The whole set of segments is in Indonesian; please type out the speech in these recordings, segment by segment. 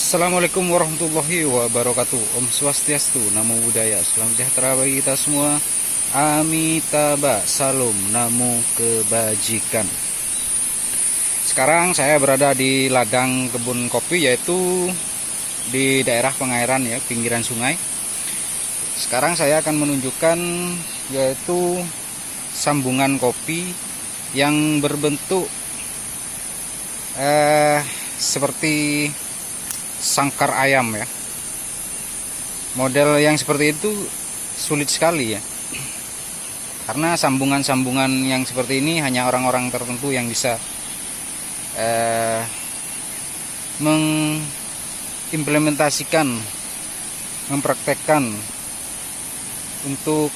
Assalamualaikum warahmatullahi wabarakatuh. Om Swastiastu, Namo Buddhaya, salam sejahtera bagi kita semua. Amitabha, salam, namo kebajikan. Sekarang saya berada di ladang kebun kopi, yaitu di daerah pengairan ya, pinggiran sungai. Sekarang saya akan menunjukkan yaitu sambungan kopi yang berbentuk seperti sangkar ayam ya. Model yang seperti itu sulit sekali ya, karena sambungan-sambungan yang seperti ini hanya orang-orang tertentu yang bisa mengimplementasikan, mempraktekkan untuk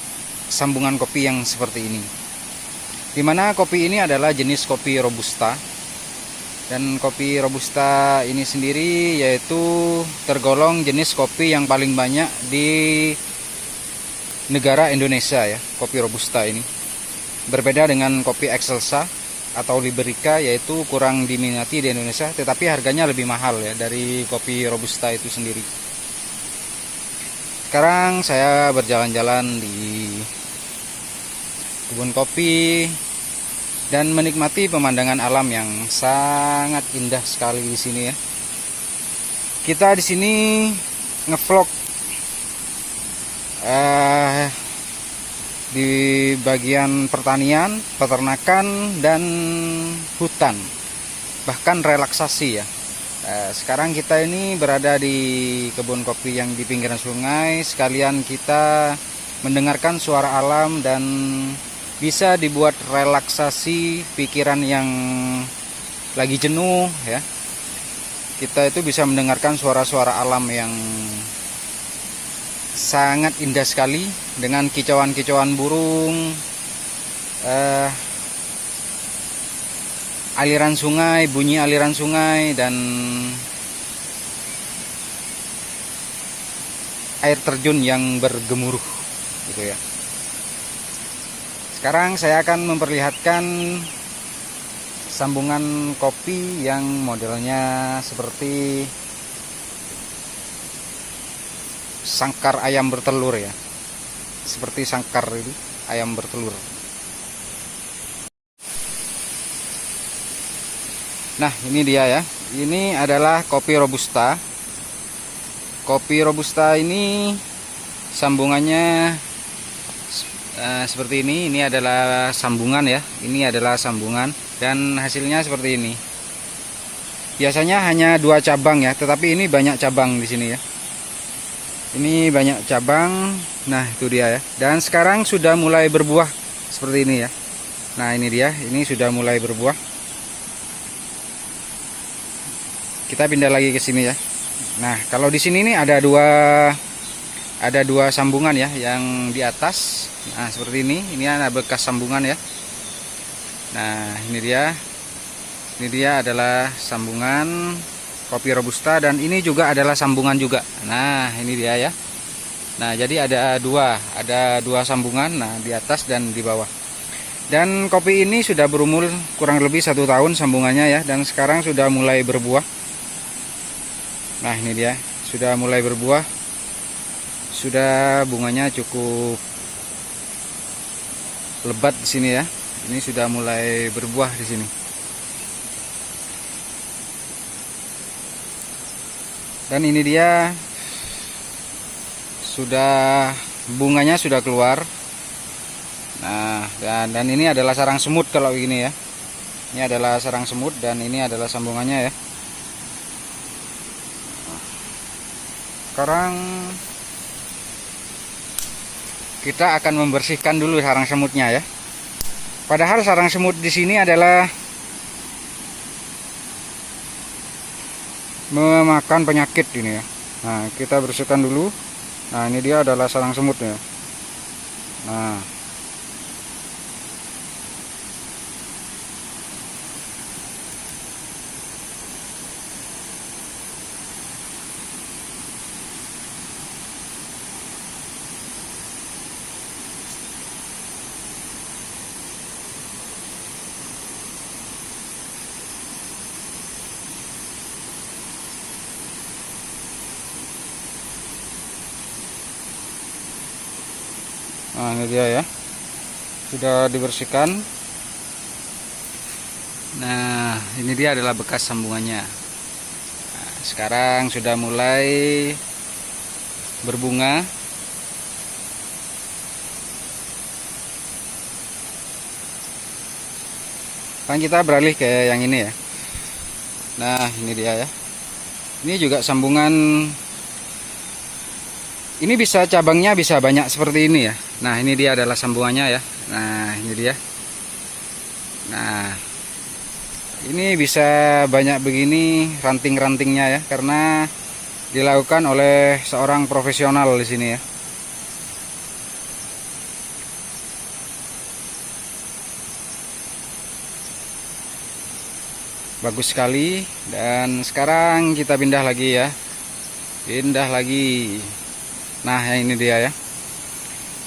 sambungan kopi yang seperti ini, dimana kopi ini adalah jenis kopi robusta. Dan kopi robusta ini sendiri yaitu tergolong jenis kopi yang paling banyak di negara Indonesia ya, kopi robusta ini. Berbeda dengan kopi excelsa atau liberica, yaitu kurang diminati di Indonesia, tetapi harganya lebih mahal ya dari kopi robusta itu sendiri. Sekarang saya berjalan-jalan di kebun kopi dan menikmati pemandangan alam yang sangat indah sekali di sini ya. Kita di sini ngevlog di bagian pertanian, peternakan, dan hutan, bahkan relaksasi ya. Sekarang kita ini berada di kebun kopi yang di pinggiran sungai. Sekalian kita mendengarkan suara alam dan bisa dibuat relaksasi pikiran yang lagi jenuh ya. Kita itu bisa mendengarkan suara-suara alam yang sangat indah sekali, dengan kicauan-kicauan burung, aliran sungai, bunyi aliran sungai, dan air terjun yang bergemuruh gitu ya. Sekarang saya akan memperlihatkan sambungan kopi yang modelnya seperti sangkar ayam bertelur ya. Seperti sangkar itu ayam bertelur. Nah, ini dia ya. Ini adalah kopi robusta. Kopi robusta ini sambungannya seperti ini adalah sambungan ya, ini adalah sambungan, dan hasilnya seperti ini. Biasanya hanya 2 cabang ya, tetapi ini banyak cabang di sini ya. Ini banyak cabang. Nah, itu dia ya. Dan sekarang sudah mulai berbuah seperti ini ya. Nah, ini dia, ini sudah mulai berbuah. Kita pindah lagi ke sini ya. Nah, kalau di sini nih ada dua sambungan ya, yang di atas. Nah, seperti ini ada bekas sambungan ya. Nah, ini dia adalah sambungan kopi robusta, dan ini juga adalah sambungan juga. Nah, ini dia ya. Nah, jadi ada dua sambungan, nah di atas dan di bawah. Dan kopi ini sudah berumur kurang lebih 1 tahun sambungannya ya, dan sekarang sudah mulai berbuah. Nah, ini dia, sudah mulai berbuah. Sudah bunganya cukup lebat di sini ya. Ini sudah mulai berbuah di sini. Dan ini dia, sudah bunganya sudah keluar. Nah, dan ini adalah sarang semut kalau ini ya. Ini adalah sarang semut, dan ini adalah sambungannya ya. Sekarang kita akan membersihkan dulu sarang semutnya ya. Padahal sarang semut di sini adalah memakan penyakit ini ya. Nah, kita bersihkan dulu. Nah, ini dia adalah sarang semutnya. Nah, Nah, ini dia ya, sudah dibersihkan. Nah, ini dia adalah bekas sambungannya. Nah, sekarang sudah mulai berbunga. Kan kita beralih ke yang ini ya. Nah, ini dia ya. Ini juga sambungan. Ini bisa cabangnya bisa banyak seperti ini ya. Nah, ini dia adalah sambungannya ya. Nah, ini dia. Nah, ini bisa banyak begini ranting-rantingnya ya, karena dilakukan oleh seorang profesional di sini ya. Bagus sekali. Dan sekarang kita pindah lagi ya. Pindah lagi. Nah, yang ini dia ya.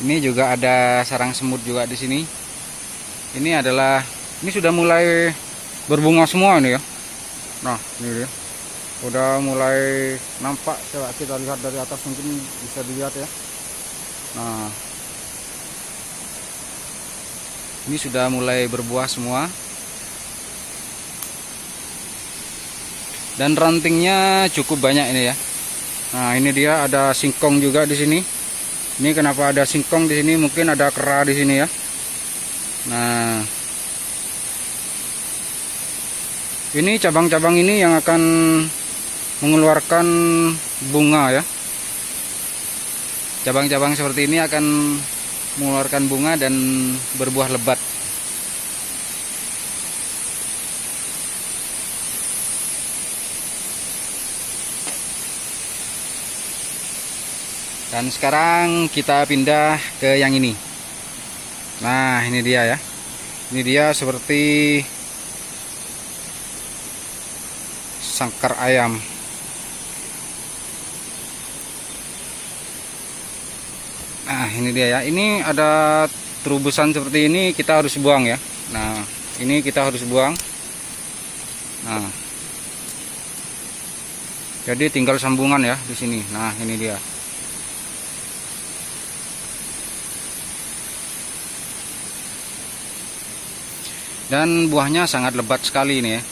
Ini juga ada sarang semut juga di sini. Ini sudah mulai berbunga semua ini ya. Nah, ini dia. Udah mulai nampak. Coba kita lihat dari atas, mungkin bisa dilihat ya. Nah, ini sudah mulai berbuah semua. Dan rantingnya cukup banyak ini ya. Nah, ini dia ada singkong juga di sini. Ini kenapa ada singkong di sini? Mungkin ada kera di sini ya. Nah, ini cabang-cabang ini yang akan mengeluarkan bunga ya. Cabang-cabang seperti ini akan mengeluarkan bunga dan berbuah lebat. Dan sekarang kita pindah ke yang ini. Nah, ini dia ya. Ini dia seperti sangkar ayam. Nah, ini dia ya. Ini ada terubusan seperti ini, kita harus buang ya. Nah, ini kita harus buang. Nah, jadi tinggal sambungan ya di sini. Nah, ini dia. Dan buahnya sangat lebat sekali ini ya.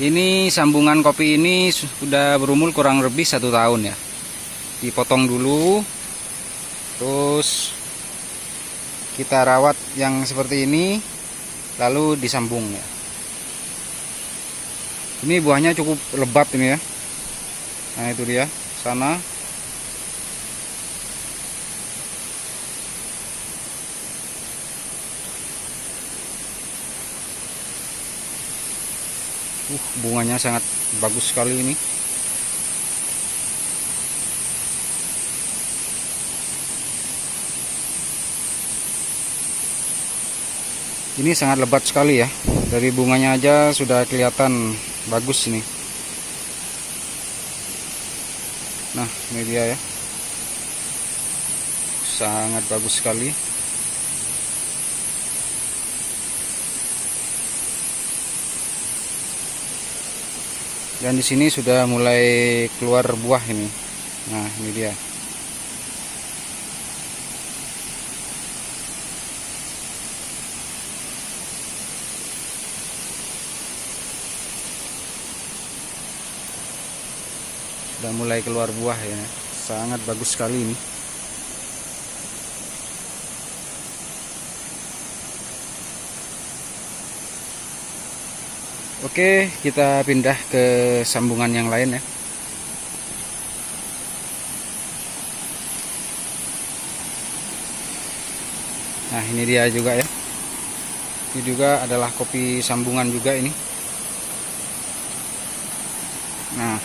Ini sambungan kopi ini sudah berumur kurang lebih 1 tahun ya. Dipotong dulu, terus kita rawat yang seperti ini, lalu disambung ya. Ini buahnya cukup lebat ini ya. Nah, itu dia sana. Bunganya sangat bagus sekali ini. Ini sangat lebat sekali ya. Dari bunganya aja sudah kelihatan bagus ini. Nah, ini dia ya. Sangat bagus sekali. Dan di sini sudah mulai keluar buah ini. Nah, ini dia. Sudah mulai keluar buah ya. Sangat bagus sekali ini. Oke, kita pindah ke sambungan yang lain ya. Nah, ini dia juga ya. Ini juga adalah kopi sambungan juga ini. Nah,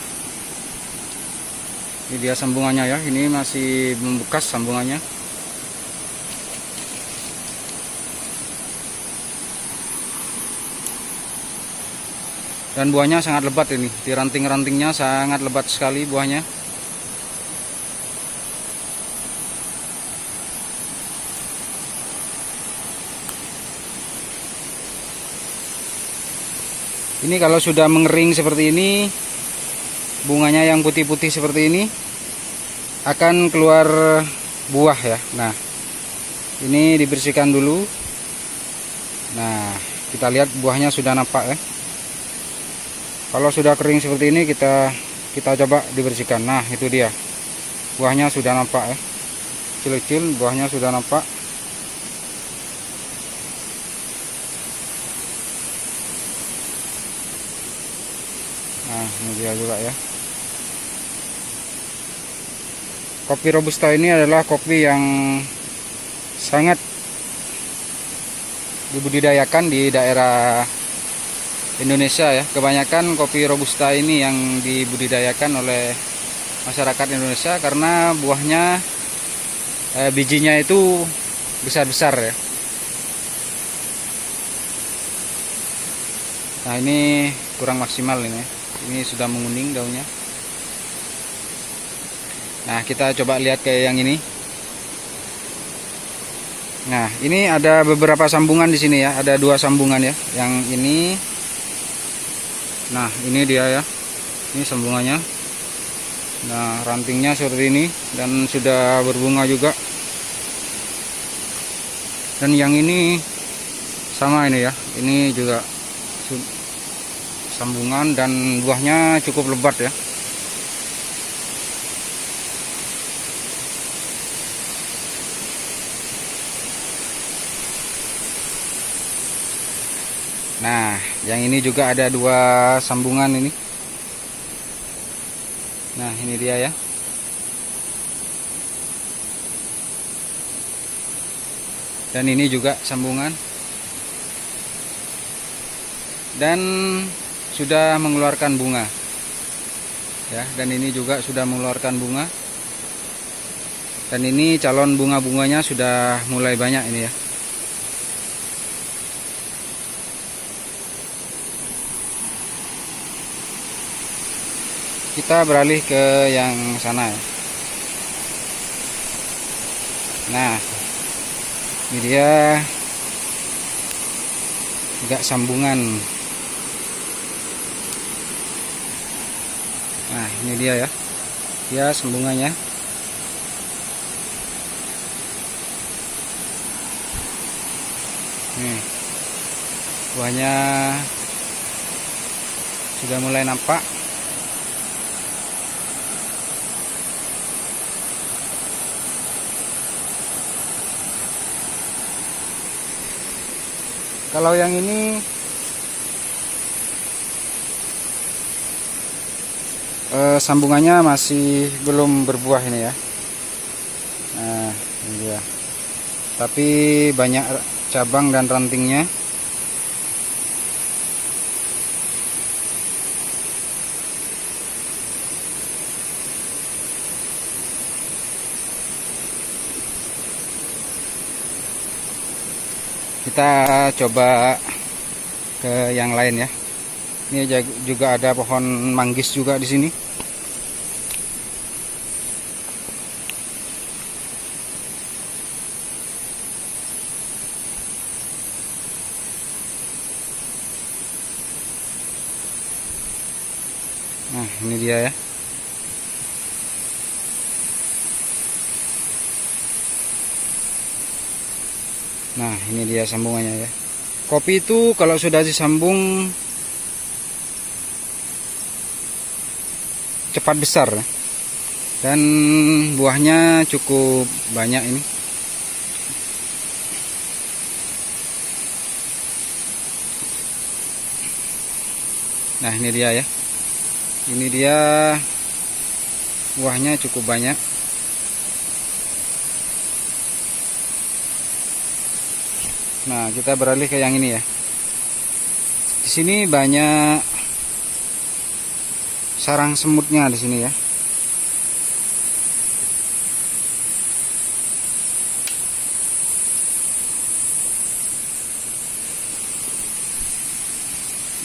ini dia sambungannya ya. Ini masih membekas sambungannya. Dan buahnya sangat lebat ini. Di ranting-rantingnya sangat lebat sekali buahnya. Ini kalau sudah mengering seperti ini, bunganya yang putih-putih seperti ini akan keluar buah ya. Nah, Ini dibersihkan dulu. Nah, kita lihat buahnya sudah nampak ya. Kalau sudah kering seperti ini kita coba dibersihkan. Nah, itu dia. Buahnya sudah nampak ya. Kecil-kecil buahnya sudah nampak. Nah, ini dia juga ya. Kopi Robusta ini adalah kopi yang sangat dibudidayakan di daerah Indonesia ya. Kebanyakan kopi Robusta ini yang dibudidayakan oleh masyarakat Indonesia karena buahnya bijinya itu besar-besar ya. Nah, ini kurang maksimal ini. Ini sudah menguning daunnya. Nah, kita coba lihat kayak yang ini. Nah, ini ada beberapa sambungan di sini ya. Ada 2 sambungan ya. Yang ini. Nah, ini dia ya. Ini sambungannya. Nah, rantingnya seperti ini dan sudah berbunga juga. Dan yang ini sama ini ya. Ini juga sambungan dan buahnya cukup lebat ya. Nah, yang ini juga ada 2 sambungan ini. Nah, ini dia ya. Dan ini juga sambungan. Dan sudah mengeluarkan bunga. Ya, dan ini juga sudah mengeluarkan bunga. Dan ini calon bunga-bunganya sudah mulai banyak ini ya. Kita beralih ke yang sana ya. Nah, ini dia juga sambungan. Nah, ini dia ya. Dia sambungannya. Nih. Buahnya sudah mulai nampak. Kalau yang ini sambungannya masih belum berbuah ini ya. Nah, ini dia. Tapi banyak cabang dan rantingnya. Kita coba ke yang lain ya. Ini juga ada pohon manggis juga di sini. Nah, ini dia ya. Nah, ini dia sambungannya ya. Kopi itu kalau sudah disambung cepat besar ya. Dan buahnya cukup banyak ini. Nah, ini dia ya. Ini dia buahnya cukup banyak. Nah, kita beralih ke yang ini ya. Di sini banyak sarang semutnya di sini ya.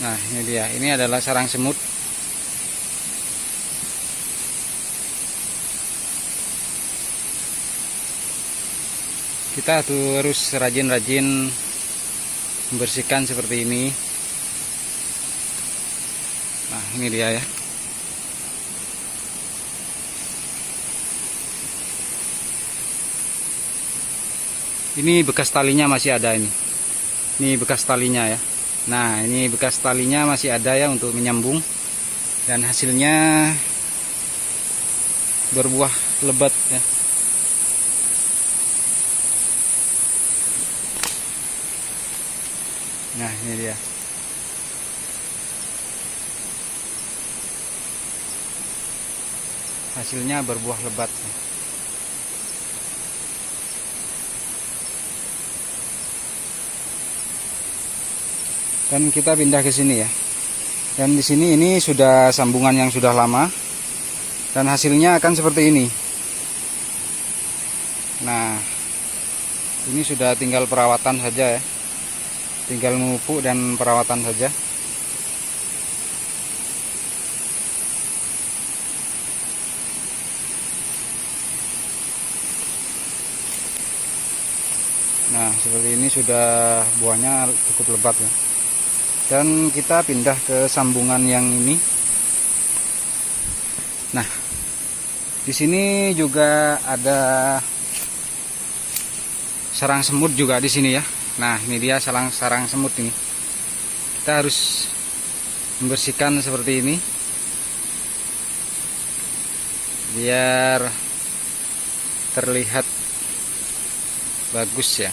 Nah, ini dia. Ini adalah sarang semut. Kita harus rajin-rajin membersihkan seperti ini. Nah, ini dia ya. Ini bekas talinya masih ada ini. Ini bekas talinya ya. Nah, ini bekas talinya masih ada ya untuk menyambung. Dan hasilnya berbuah lebat ya. Nah, ini dia. Hasilnya berbuah lebat. Dan kita pindah ke sini ya. Dan di sini ini sudah sambungan yang sudah lama. Dan hasilnya akan seperti ini. Nah, ini sudah tinggal perawatan saja ya. Tinggal memupuk dan perawatan saja. Nah, seperti ini sudah buahnya cukup lebat ya. Dan kita pindah ke sambungan yang ini. Nah, di sini juga ada sarang semut juga di sini ya. Nah, ini dia sarang semut ini. Kita harus membersihkan seperti ini biar terlihat bagus ya.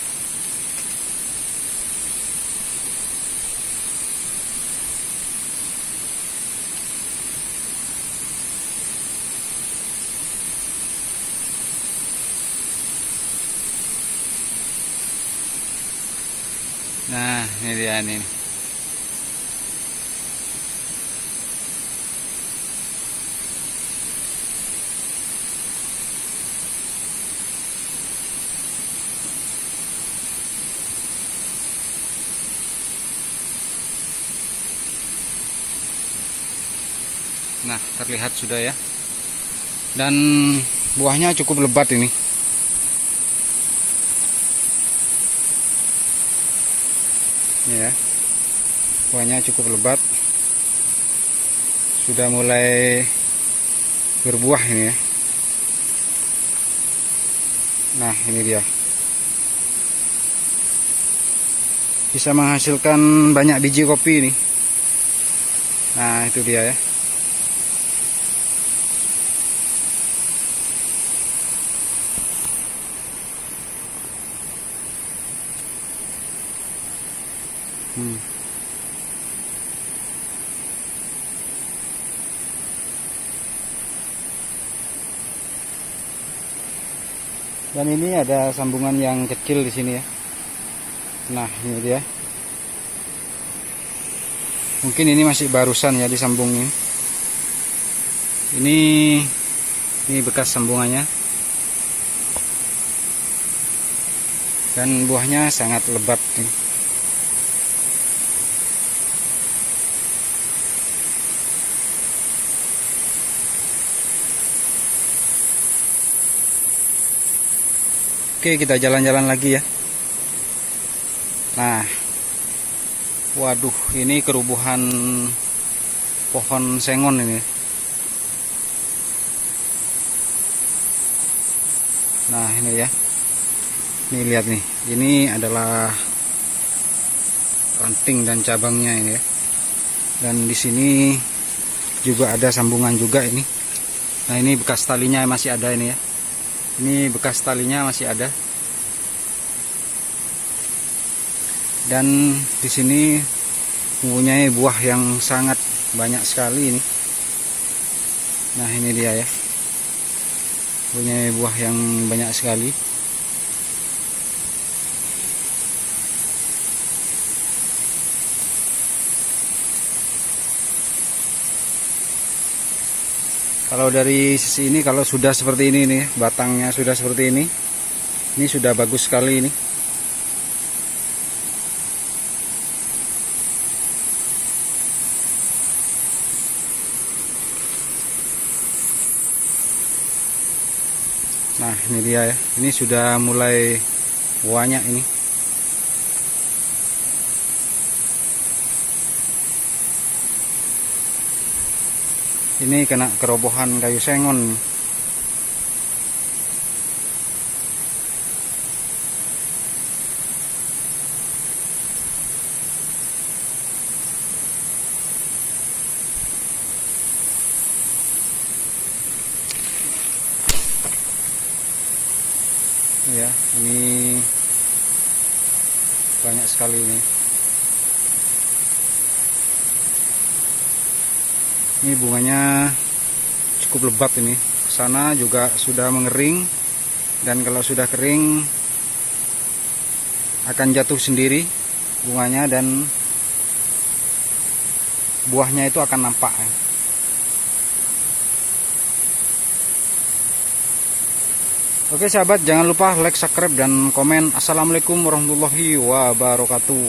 Nah, ini dia nih. Nah, terlihat sudah ya. Dan buahnya cukup lebat ini. Ya, buahnya cukup lebat, sudah mulai berbuah ini ya. Nah, ini dia, bisa menghasilkan banyak biji kopi ini. Nah, itu dia ya. Dan ini ada sambungan yang kecil di sini ya. Nah, ini dia. Mungkin ini masih barusan ya disambungin. Ini bekas sambungannya. Dan buahnya sangat lebat nih. Oke, kita jalan-jalan lagi ya. Nah, waduh, ini kerubuhan pohon sengon ini. Nah, ini ya. Ini lihat nih, ini adalah ranting dan cabangnya ini ya. Dan di sini juga ada sambungan juga ini. Nah, ini bekas talinya masih ada ini ya. Ini bekas talinya masih ada. Dan di sini mempunyai buah yang sangat banyak sekali ini. Nah, ini dia ya. Mempunyai buah yang banyak sekali. Kalau dari sisi ini, kalau sudah seperti ini nih, batangnya sudah seperti ini sudah bagus sekali ini. Nah, ini dia ya, ini sudah mulai banyak ini. Ini kena kerobohan kayu sengon. Ya, ini banyak sekali ini. Ini bunganya cukup lebat ini. Kesana juga sudah mengering, dan kalau sudah kering akan jatuh sendiri bunganya dan buahnya itu akan nampak. Oke sahabat, jangan lupa like, subscribe, dan komen. Assalamualaikum warahmatullahi wabarakatuh.